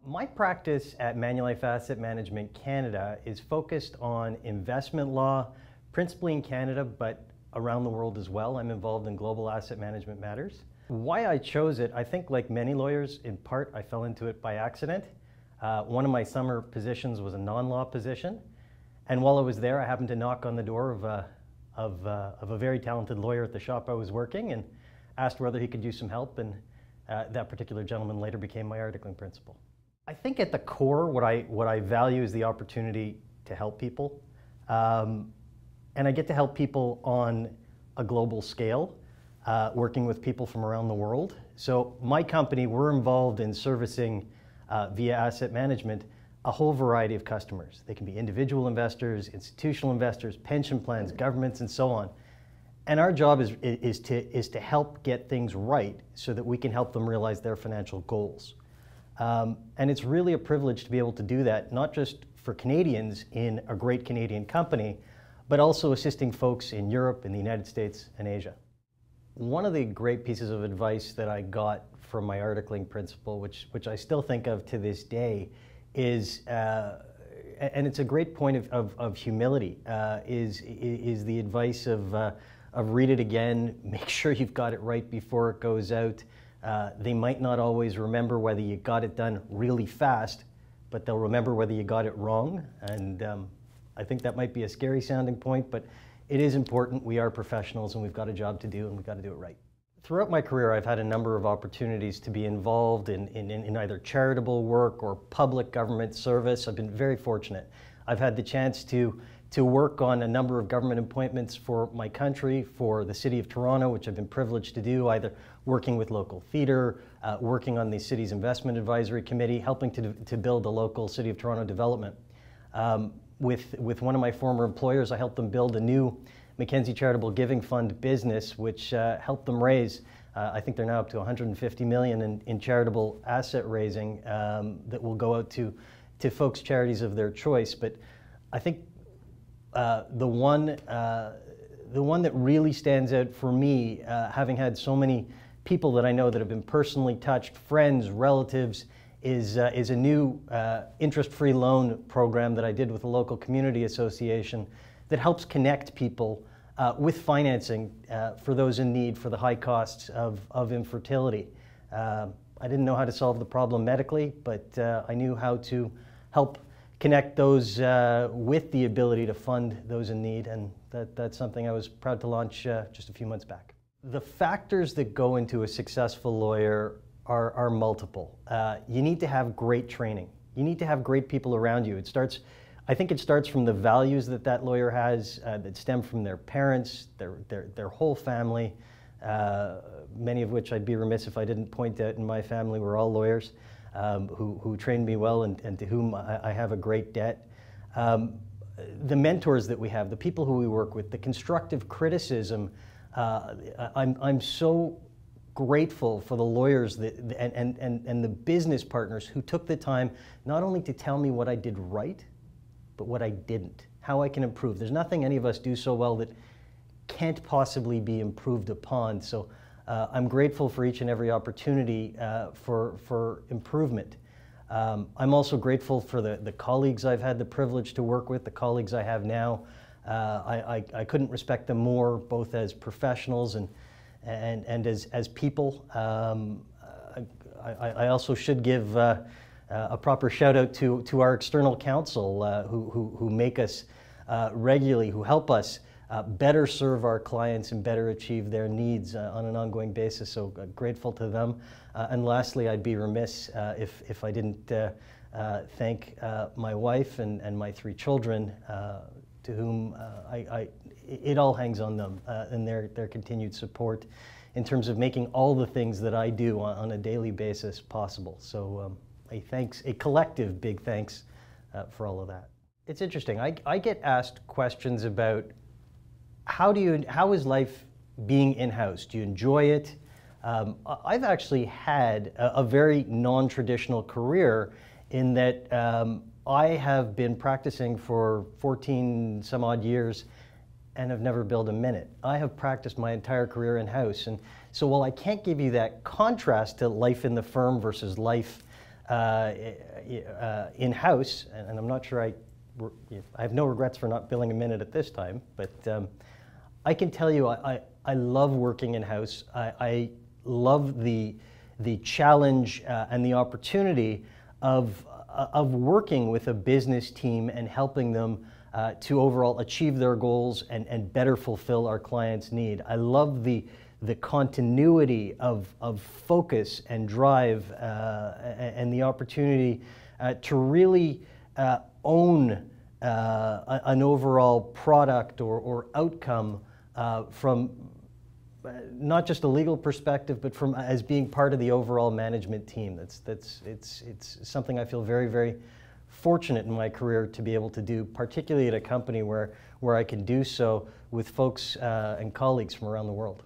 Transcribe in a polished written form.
My practice at Manulife Asset Management Canada is focused on investment law, principally in Canada, but around the world as well. I'm involved in global asset management matters. Why I chose it, I think like many lawyers, in part I fell into it by accident. One of my summer positions was a non-law position, and while I was there I happened to knock on the door of a very talented lawyer at the shop I was working and asked whether he could use some help, and that particular gentleman later became my articling principal. I think at the core what I value is the opportunity to help people, and I get to help people on a global scale, working with people from around the world. So my company, we're involved in servicing via asset management a whole variety of customers. They can be individual investors, institutional investors, pension plans, governments, and so on. And our job is to help get things right so that we can help them realize their financial goals. And it's really a privilege to be able to do that, not just for Canadians in a great Canadian company, but also assisting folks in Europe, in the United States, and Asia. One of the great pieces of advice that I got from my articling principal, which I still think of to this day, is, and it's a great point of humility, is the advice of read it again, make sure you've got it right before it goes out. They might not always remember whether you got it done really fast, but they'll remember whether you got it wrong. And I think that might be a scary sounding point, but it is important. We are professionals and we've got a job to do and we've got to do it right. Throughout my career, I've had a number of opportunities to be involved in either charitable work or public government service. I've been very fortunate. I've had the chance to work on a number of government appointments for my country, for the City of Toronto, which I've been privileged to do, either working with local theatre, working on the city's investment advisory committee, helping to build a local City of Toronto development. With one of my former employers, I helped them build a new Mackenzie Charitable Giving Fund business, which helped them raise, I think they're now up to $150 million in charitable asset raising that will go out to folks' charities of their choice. But I think the one that really stands out for me, having had so many people that I know that have been personally touched, friends, relatives, is a new interest-free loan program that I did with a local community association that helps connect people with financing for those in need for the high costs of infertility. I didn't know how to solve the problem medically, but I knew how to help connect those with the ability to fund those in need, and that's something I was proud to launch just a few months back. The factors that go into a successful lawyer are multiple. You need to have great training. You need to have great people around you. I think it starts from the values that lawyer has that stem from their parents, their whole family, many of which I'd be remiss if I didn't point out in my family. We're all lawyers who trained me well and to whom I have a great debt. The mentors that we have, the people who we work with, the constructive criticism. I'm so grateful for the lawyers and the business partners who took the time not only to tell me what I did right, but what I didn't, how I can improve. There's nothing any of us do so well that can't possibly be improved upon. So I'm grateful for each and every opportunity for improvement. I'm also grateful for the colleagues I've had the privilege to work with, the colleagues I have now. I couldn't respect them more, both as professionals and as people. I also should give a proper shout out to our external counsel who make us regularly, who help us better serve our clients and better achieve their needs on an ongoing basis. So grateful to them. And lastly, I'd be remiss if I didn't thank my wife and my 3 children, to whom it all hangs on them and their continued support in terms of making all the things that I do on a daily basis possible. So a collective big thanks for all of that. It's interesting. I get asked questions about how is life being in-house? Do you enjoy it? I've actually had a very non-traditional career in that I have been practicing for 14 some odd years and have never billed a minute. I have practiced my entire career in-house, and so while I can't give you that contrast to life in the firm versus life in-house, and I'm not sure I have no regrets for not billing a minute at this time, but I can tell you I love working in-house. I love the challenge and the opportunity of working with a business team and helping them to overall achieve their goals and better fulfill our clients' need. I love the continuity of focus and drive and the opportunity to really own an overall product or outcome from not just a legal perspective, but from as being part of the overall management team. It's something I feel very, very fortunate in my career to be able to do, particularly at a company where I can do so with folks and colleagues from around the world.